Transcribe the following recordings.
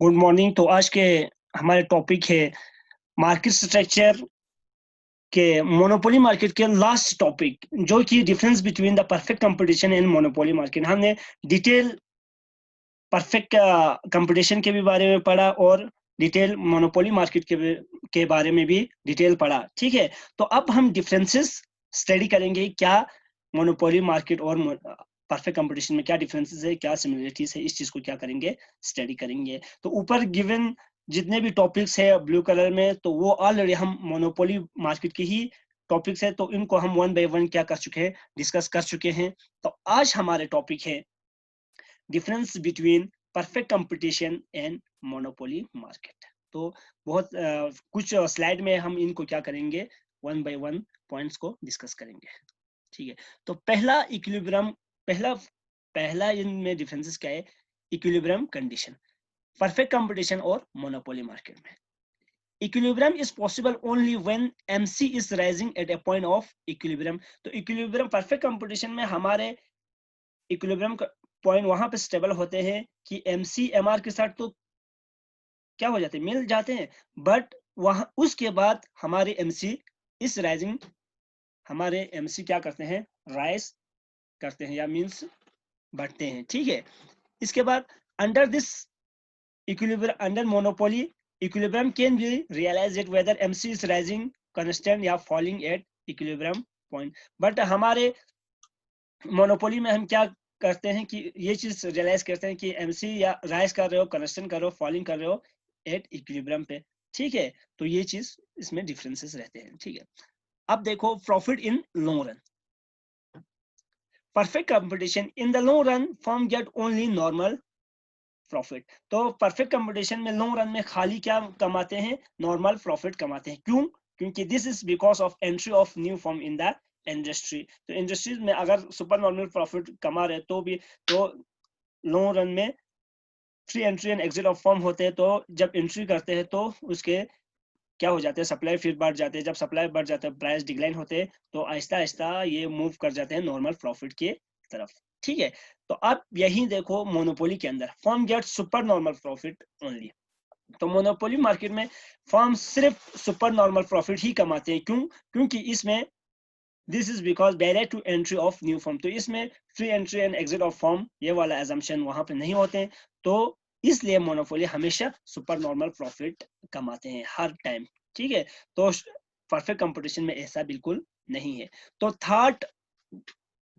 Good morning. तो आज के हमारे टॉपिक है मार्केट स्ट्रक्चर के मोनोपोली मार्केट के लास्ट टॉपिक, जो कि difference between the perfect competition and monopoly market. हमने डिटेल परफेक्ट कंपटीशन के भी बारे में पढ़ा और डिटेल मोनोपोली मार्केट के बारे में भी डिटेल पढ़ा। ठीक है, तो अब हम डिफरेंसेस स्टडी करेंगे, क्या मोनोपोली मार्केट और परफेक्ट कंपटीशन में क्या डिफरेंसेस है, क्या सिमिलरिटीज है, इस चीज को क्या करेंगे, स्टडी करेंगे। तो ऊपर गिवन जितने भी टॉपिक्स है ब्लू कलर में, तो वो ऑलरेडी हम मोनोपोली मार्केट की ही टॉपिक्स है, तो इनको हम वन बाय वन क्या कर चुके हैं, डिस्कस कर चुके हैं। तो आज हमारे टॉपिक है difference between perfect competition and monopoly market. तो बहुत कुछ स्लाइड में हम इनको क्या करेंगे, वन बाय वन पॉइंट्स को डिस्कस करेंगे। ठीक है, तो पहला इक्विलिब्रियम, पहला पहला इनमें डिफरेंसेस क्या है, इक्विलिब्रियम कंडीशन परफेक्ट कंपटीशन और मोनोपोली मार्केट में। Equilibrium is possible only when MC is rising at a point of equilibrium. तो इक्विलिब्रियम परफेक्ट कंपटीशन में हमारे इक्विलिब्रियम पॉइंट वहां पे स्टेबल होते हैं कि एमसी एमआर के साथ तो क्या हो जाते हैं, मिल जाते हैं, बट वहां उसके बाद हमारे एमसी इस राइजिंग, हमारे एमसी क्या करते हैं, राइज करते हैं या मींस बढ़ते हैं। ठीक है, इसके बाद under this equilibrium, under monopoly equilibrium can be realize it whether MC is rising constant या falling at equilibrium point. But हमारे मोनोपोली में हम क्या करते हैं कि ये चीज रियलाइज करते हैं कि एमसी या राइज कर रहे हो, कांस्टेंट कर रहे हो, फॉलिंग कर रहे हो एट इक्विलिब्रियम पे। ठीक है, तो ये चीज इसमें डिफरेंसेस रहते हैं। ठीक है, अब देखो profit in long run, perfect competition in the long run firm get only normal profit. तो परफेक्ट कंपटीशन में लॉन्ग रन में खाली क्या कमाते हैं, नॉर्मल प्रॉफिट कमाते हैं। क्यों? क्योंकि this is because of entry of new firm in the industry. तो इंडस्ट्रीज में अगर सुपर नॉर्मल प्रॉफिट कमा रहे तो भी, तो लॉन्ग रन में free entry and exit of firm होते हैं, तो जब एंट्री करते हैं तो उसके क्या हो जाते हैं, सप्लाई फिर बढ़ जाते हैं, जब सप्लाई बढ़ जाता है प्राइस डिक्लाइन होते हैं, तो आहिस्ता आहिस्ता ये मूव कर जाते हैं नॉर्मल प्रॉफिट के तरफ। ठीक है, तो अब यही देखो मोनोपोली के अंदर firm get super normal profit only. तो मोनोपोली मार्केट में फर्म सिर्फ सुपर नॉर्मल प्रॉफिट ही कमाते हैं। क्यों? क्योंकि इसमें this is because barrier to entry of new firm, तो इसमें free entry and exit of firm ये वाला एजम्पशन वहां पे नहीं होते हैं, तो इसलिए मोनोपोली हमेशा सुपर नॉर्मल प्रॉफिट कमाते हैं हर टाइम। ठीक है, तो परफेक्ट कंपटीशन में ऐसा बिल्कुल नहीं है। तो थर्ड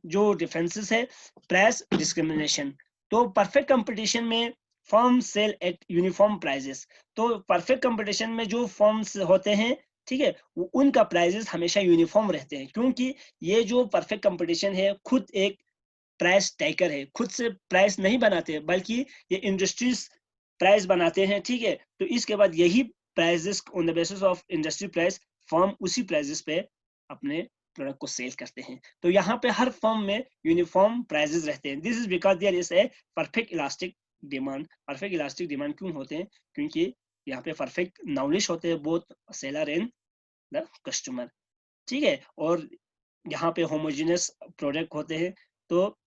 जो डिफरेंसेस है, प्राइस डिस्क्रिमिनेशन। तो परफेक्ट कंपटीशन में firm sell at uniform prices. तो परफेक्ट कंपटीशन में जो फर्म्स होते हैं, ठीक है, उनका प्राइजेस हमेशा यूनिफॉर्म रहते हैं, क्योंकि ये जो परफेक्ट कंपटीशन है खुद एक प्राइस टाइकर है, खुद से प्राइस नहीं बनाते बल्कि ये इंडस्ट्रीज प्राइस बनाते हैं। ठीक है, तो इसके बाद यही prices on the basis of industry price firm उसी प्राइजेस पे अपने प्रोडक्ट को सेल करते हैं। तो यहाँ पे हर फर्म में यूनिफॉर्म प्राइजेस रहते हैं। This is because there is a perfect elastic demand. Perfect elastic demand क्यों होते हैं? क्योंकि यहाँ पे परफेक्ट नॉलेज होते हैं both seller and the customer. ठीक है, और यहाँ पे होमोजेनियस प्रोडक्ट होते हैं, तो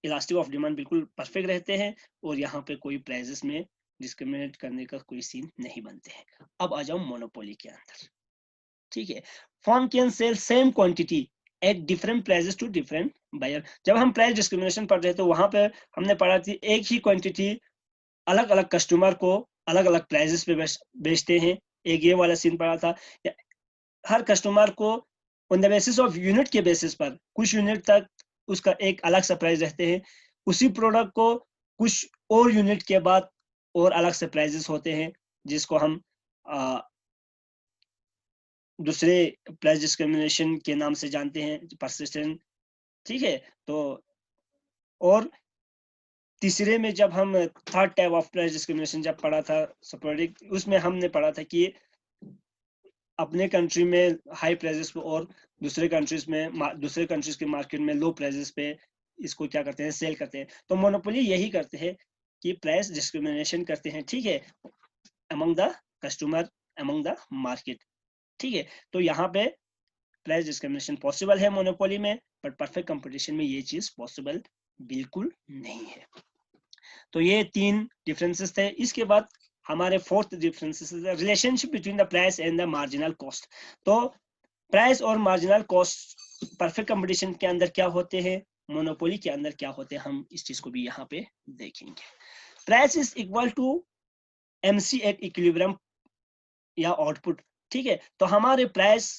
इलास्टिक ऑफ डिमांड बिल्कुल परफेक्ट रहते हैं, और यहाँ पे कोई प्राइजेस में डिस्क्रिमिनेट करने का कोई सीन नहीं बनते हैं। अब आ जाओ मोनोपोली के अंदर। ठीक है, firm can sell same quantity at different prices to different buyer. जब हम प्राइस डिस्क्रिमिनेशन पढ़ रहे थे, वहां पे हमने पढ़ा थी एक ही क्वांटिटी अलग अलग कस्टमर को अलग अलग प्राइसेस पे बेचते हैं, एक ये वाला सीन पढ़ा था। हर कस्टमर को on the basis of unit के बेसिस पर कुछ यूनिट तक उसका एक अलग सा प्राइस रहते हैं, उसी प्रोडक्ट को कुछ और यूनिट के बाद और अलग से प्राइजेस होते हैं, जिसको हम दूसरे प्राइस डिस्क्रिमिनेशन के नाम से जानते हैं, परसिस्टेंट। ठीक है, तो और तीसरे में जब हम third type of price discrimination जब पढ़ा था सपोर्टिक, उसमें हमने पढ़ा था कि अपने कंट्री में हाई प्राइसेस पे और दूसरे कंट्रीज में, दूसरे कंट्रीज के मार्केट में लो प्राइसेस पे इसको क्या करते हैं, सेल करते हैं। तो मोनोपोली यही करते हैं कि प्राइस डिस्क्रिमिनेशन करते हैं। ठीक है, among the customer, among the market. ठीक है, तो यहाँ पे प्राइस डिस्क्रिमिनेशन पॉसिबल है मोनोपोली में, बट परफेक्ट कंपटीशन में ये चीज पॉसिबल बिल्कुल नहीं है। तो ये 3 डिफरेंसेस थे। इसके बाद हमारे fourth differences relationship between the price and the marginal cost. तो प्राइस और मार्जिनल कॉस्ट परफेक्ट कंपटीशन के अंदर क्या होते हैं, मोनोपोली के अंदर क्या होते हैं, हम इस चीज को भी यहाँ पे देखेंगे। Price is equal to MC at equilibrium या आउटपुट, ठीक है। तो हमारे प्राइस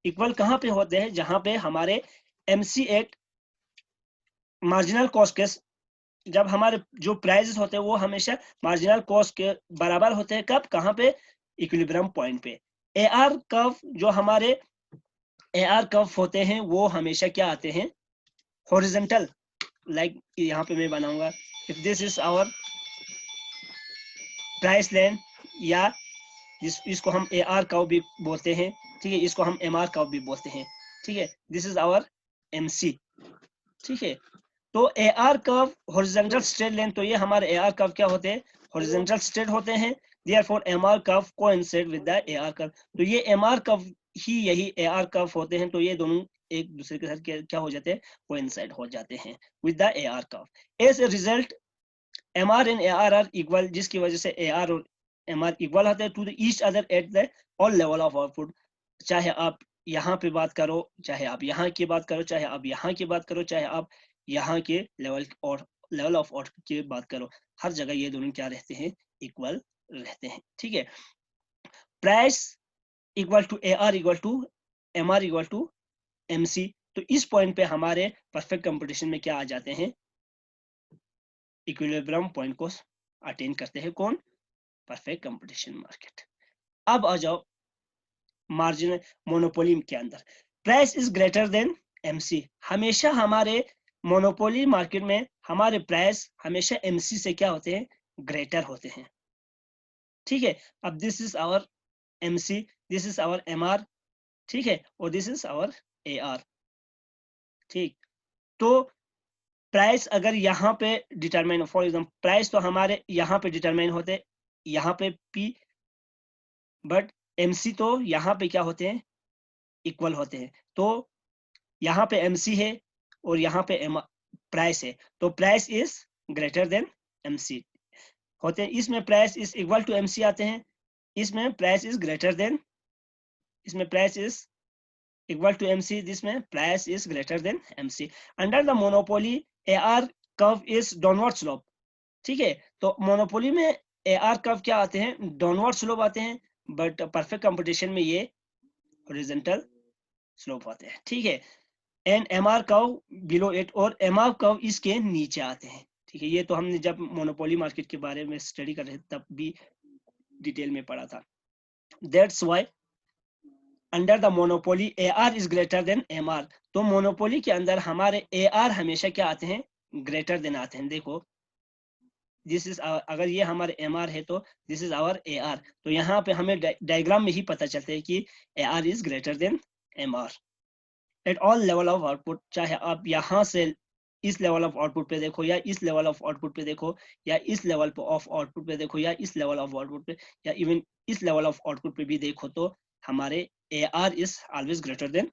इक्वल कहाँ पे होते हैं, जहां पे हमारे MC एट मार्जिनल कॉस्ट के, जब हमारे जो प्राइसेस होते हैं वो हमेशा मार्जिनल कॉस्ट के बराबर होते हैं। कब, कहाँ पे, इक्विलिब्रियम पॉइंट पे। AR कर्व, जो हमारे AR कर्व होते हैं वो हमेशा क्या आते हैं, हॉरिजॉन्टल। लाइक यहाँ पे मैं बनाऊंगा, if this is our price line, या इसको हम AR कर्व भी बोलते हैं, ठीक है, इसको हम MR कर्व भी बोलते हैं, ठीक है। दिस इज आवर MC, ठीक है। तो AR curve horizontal straight line, तो ये हमारे AR कर्व क्या होते हैं, हॉरिजॉन्टल स्ट्रेट होते हैं। Therefore MR curve coincide with the AR curve. तो ये MR कर्व ही यही AR कर्व होते हैं, तो ये दोनों एक दूसरे के साथ क्या हो जाते हैं, कोइंसाइड हो जाते हैं with the AR curve. As a result MR and AR are equal, जिसकी वजह से AR और MR इक्वल होते हैं to the each other at the all level of output. चाहे आप यहाँ पे बात करो, चाहे आप यहाँ की बात करो, चाहे आप यहाँ की बात करो, चाहे आप यहाँ के लेवल और लेवल ऑफ आउटपुट की बात करो, हर जगह ये दोनों क्या रहते हैं, इक्वल रहते हैं, ठीक है। Price equal to AR equal to MR equal to MC। तो इस पॉइंट पे हमारे परफेक्ट कंपटीशन में क्या आ जाते हैं, इक्विलिब्रियम पॉइंट को अटेन करते हैं कौन, परफेक्ट कंपटीशन मार्केट। अब आ जाओ मार्जिनल मोनोपोली के अंदर, price is greater than MC। हमेशा हमारे मोनोपोली मार्केट में हमारे प्राइस हमेशा MC से क्या होते हैं, ग्रेटर होते हैं, ठीक है। अब this is our MC, this is our MR, ठीक है, और दिस इज आवर AR, ठीक। तो प्राइस अगर यहाँ पे डिटरमाइन, फॉर एग्जाम्पल प्राइस तो हमारे यहाँ पे डिटरमाइन होते, यहाँ पे P, बट MC तो यहाँ पे क्या होते हैं, इक्वल होते हैं। तो यहाँ पे MC है और यहाँ पे प्राइस है, तो price is greater than MC होते हैं। इसमें price is equal to MC आते हैं, इसमें प्राइस इज ग्रेटर देन, इसमें price is equal to MC, जिसमें price is greater than MC। Under the monopoly AR curve is downward slope, ठीक है। तो मोनोपोली में AR कर्व क्या आते हैं, डाउनवर्ड स्लोप आते हैं, बट परफेक्ट कंपटीशन में ये हॉरिजॉन्टल स्लोप आते हैं, ठीक है। And MR curve below it, और MR कर्व इसके नीचे आते हैं, ठीक है। ये तो हमने जब मोनोपोली मार्केट के बारे में स्टडी कर रहे थे तब भी डिटेल में पढ़ा था। That's why under the monopoly AR is greater then MR। तो मोनोपोली के अंदर हमारे AR हमेशा क्या आते हैं, ग्रेटर देन आते हैं। देखो दिस इज, अगर ये हमारे MR है तो दिस इज आवर AR। तो यहाँ पे हमें डायग्राम में ही पता चलता है कि AR is greater then MR at all level of output. चाहे आप यहाँ से इस लेवल ऑफ आउटपुट पे देखो, या इस लेवल ऑफ आउटपुट पे देखो, या इस लेवल ऑफ आउटपुट पे देखो, या इस लेवल ऑफ आउटपुट पे, या इवन इस लेवल ऑफ आउटपुट पे भी देखो, तो हमारे AR is always greater than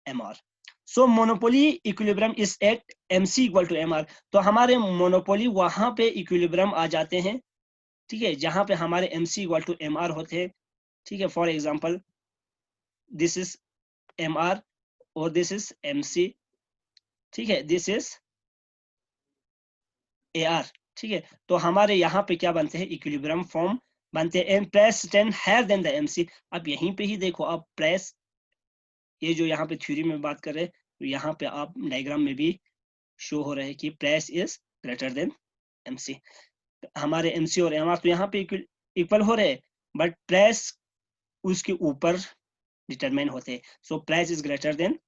MR. So monopoly equilibrium is at MC equal to MR. तो हमारे मोनोपोली वहां पे इक्विलिब्रियम आ जाते हैं, ठीक है, जहां पे हमारे MC इक्वल टू MR होते हैं, ठीक है। For example this is MR और दिस इज MC, ठीक है, दिस इज AR, ठीक है। तो हमारे यहाँ पे क्या बनते हैं, इक्विलिब्रियम फॉर्म बनते हैं, and price stand higher than the MC। अब यहीं पे ही देखो, अब प्राइस, ये जो यहाँ पे थ्योरी में बात कर रहे हैं, तो यहाँ पे आप डायग्राम में भी शो हो रहा है कि price is greater than MC। हमारे MC और MR तो यहाँ पे इक्वल हो रहे हैं, बट प्राइस उसके ऊपर डिटरमाइन होते हैं। So price is greater then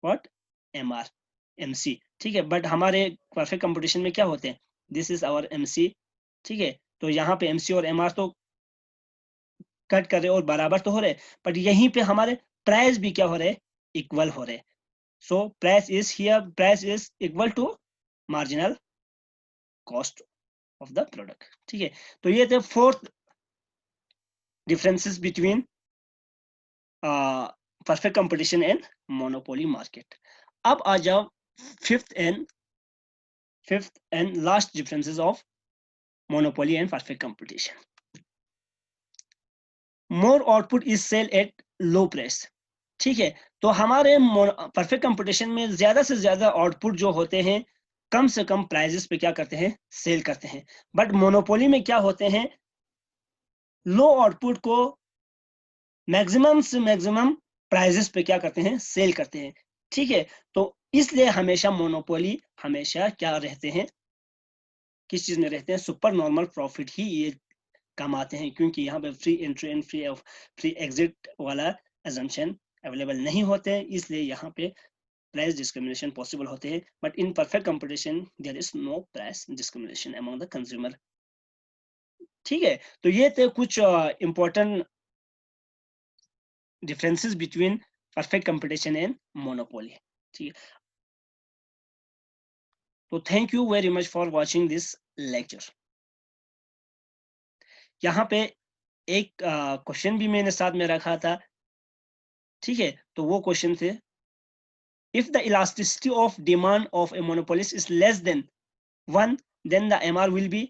what, MR MC, ठीक है। बट हमारे परफेक्ट कंपटीशन में क्या होते हैं, दिस इज आवर MC, ठीक है। तो यहाँ पे MC और MR तो कट कर रहे और बराबर तो हो रहे, बट यहीं पे हमारे प्राइस भी क्या हो रहे, इक्वल हो रहे। So price is here, price is equal to marginal cost of the product, ठीक है। तो ये थे 4th differences between perfect competition and monopoly market। अब आ जाओ 5th and fifth and last differences of monopoly and perfect competition. More output is sell at low price. ठीक है, तो हमारे परफेक्ट कंपटीशन में ज्यादा से ज्यादा आउटपुट जो होते हैं कम से कम प्राइजेस पे क्या करते हैं, सेल करते हैं. बट मोनोपोली में क्या होते हैं, लो आउटपुट को मैक्सिमम से मैक्सिमम प्राइजेस पे क्या करते हैं, सेल करते हैं. ठीक है, तो इसलिए हमेशा मोनोपोली हमेशा क्या रहते हैं, किस चीज में रहते हैं, सुपर नॉर्मल प्रॉफिट ही ये कमाते हैं, क्योंकि यहाँ पे free entry and free exit वाला assumption अवेलेबल नहीं होते हैं, इसलिए यहाँ पे प्राइस डिस्क्रिमिनेशन पॉसिबल होते हैं. But in perfect competition there is no price discrimination among the consumer. ठीक है, तो ये थे कुछ important differences between perfect competition and monopoly. ठीक है, तो thank you very much for watching this lecture. यहाँ पे एक क्वेश्चन भी मैंने साथ में रखा था. ठीक है, तो वो क्वेश्चन थे, if the elasticity of demand of a monopolist is less than 1 then the MR will be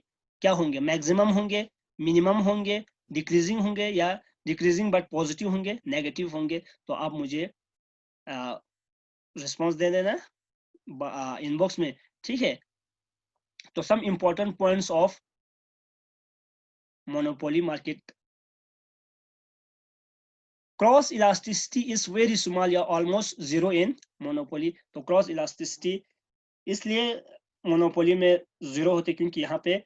क्या होंगे, मैक्सिमम होंगे, मिनिमम होंगे, डिक्रीजिंग होंगे, या डिक्रीजिंग बट पॉजिटिव होंगे, नेगेटिव होंगे. तो आप मुझे रिस्पॉन्स दे देना इनबॉक्स में. ठीक है, तो some important points of monopoly market. Cross elasticity is very small या ऑलमोस्ट जीरो इन मोनोपोली. तो क्रॉस इलास्टिसिटी इसलिए मोनोपोली में जीरो होते क्योंकि यहाँ पे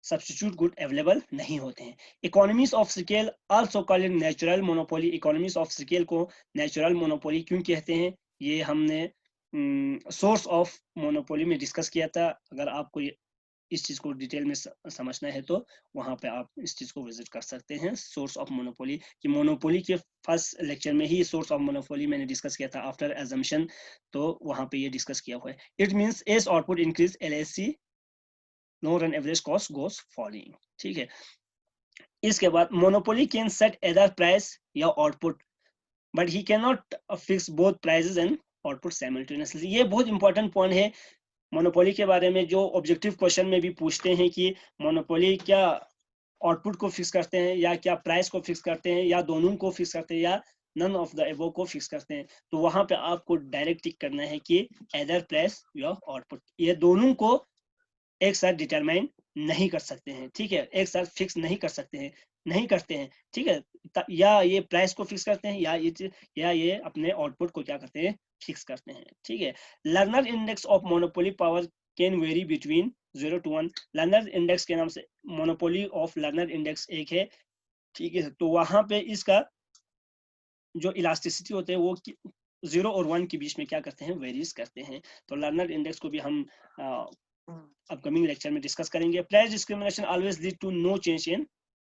सब्स्टिट्यूट गुड अवेलेबल नहीं होते हैं. Economies of scale also called natural monopoly. Economies of scale को नेचुरल मोनोपोली क्यों कहते हैं, ये हमने सोर्स ऑफ मोनोपोली में डिस्कस किया था. अगर आपको इस चीज को डिटेल में समझना है तो वहां पे आप इस चीज को विजिट कर सकते हैं, सोर्स ऑफ मोनोपोली. कि मोनोपोली के फर्स्ट लेक्चर में ही सोर्स ऑफ मोनोपोली मैंने डिस्कस किया था आफ्टर एजम्पशन, तो वहां पे ये डिस्कस किया हुआ है. It means as output increase LHC no run average cost goes falling. ठीक है, इसके बाद monopoly can set either price या output but he can not fix both prices and output simultaneously. ये बहुत इंपॉर्टेंट पॉइंट है मोनोपोली के बारे में, जो ऑब्जेक्टिव क्वेश्चन में भी पूछते हैं कि मोनोपोली क्या आउटपुट को फिक्स करते हैं, या क्या प्राइस को फिक्स करते हैं, या दोनों को फिक्स करते हैं, या नन ऑफ द एबो को फिक्स करते हैं. तो वहां पे आपको डायरेक्ट टिक करना है कि एदर प्राइस या आउटपुट, ये दोनों को एक साथ डिटरमाइन नहीं कर सकते हैं. ठीक है, एक साथ फिक्स नहीं कर सकते हैं, नहीं करते हैं. ठीक है, या ये प्राइस को फिक्स करते हैं, या ये अपने आउटपुट को क्या करते हैं, फिक्स करते हैं. ठीक है, learner index of monopoly power can very between 0 to 1. Learner index के नाम से मोनोपोली ऑफ लर्नर इंडेक्स एक है. ठीक है, तो वहां पे इसका जो इलास्टिसिटी होते हैं वो 0 और 1 के बीच में क्या करते हैं, वेरीज करते हैं. तो लर्नर इंडेक्स को भी हम अपकमिंग लेक्चर में डिस्कस करेंगे. Price discrimination always lead to no change in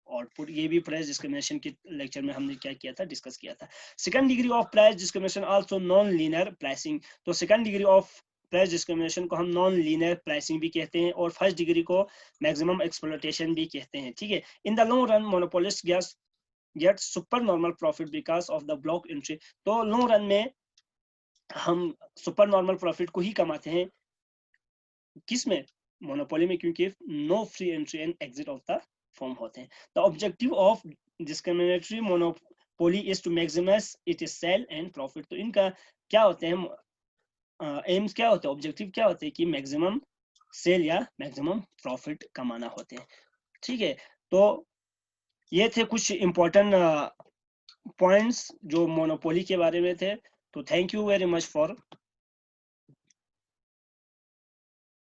output. ये भी प्राइस डिस्क्रिमिनेशन के लेक्चर में हमने क्या किया था, डिस्कस किया था. Second degree of price discrimination also non linear pricing. तो second degree of price discrimination को हम नॉन लीनियर प्राइसिंग भी कहते हैं, और फर्स्ट डिग्री को मैक्सिमम एक्सप्लॉयटेशन भी कहते हैं. ठीक है, in the long run monopolist get super normal profit because of the block entry. तो लॉन्ग रन में हम सुपर नॉर्मल प्रॉफिट को ही कमाते हैं, किस में, मोनोपोली में, क्योंकि no free entry and exit of the form होते हैं. The objective of discriminatory monopoly is to maximise it is sale and profit. तो इनका क्या होते हैं, एम्स क्या होते हैं, ऑब्जेक्टिव क्या होते हैं, कि मैक्सिमम सेल या मैक्सिमम प्रॉफिट कमाना होते हैं. ठीक है, तो ये थे कुछ इंपॉर्टेंट पॉइंट्स जो मोनोपोली के बारे में थे. तो thank you very much for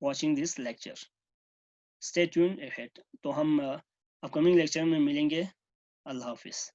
watching this lecture. Stay tuned ahead. तो हम अपकमिंग लेक्चर में मिलेंगे. अल्लाह हाफिज.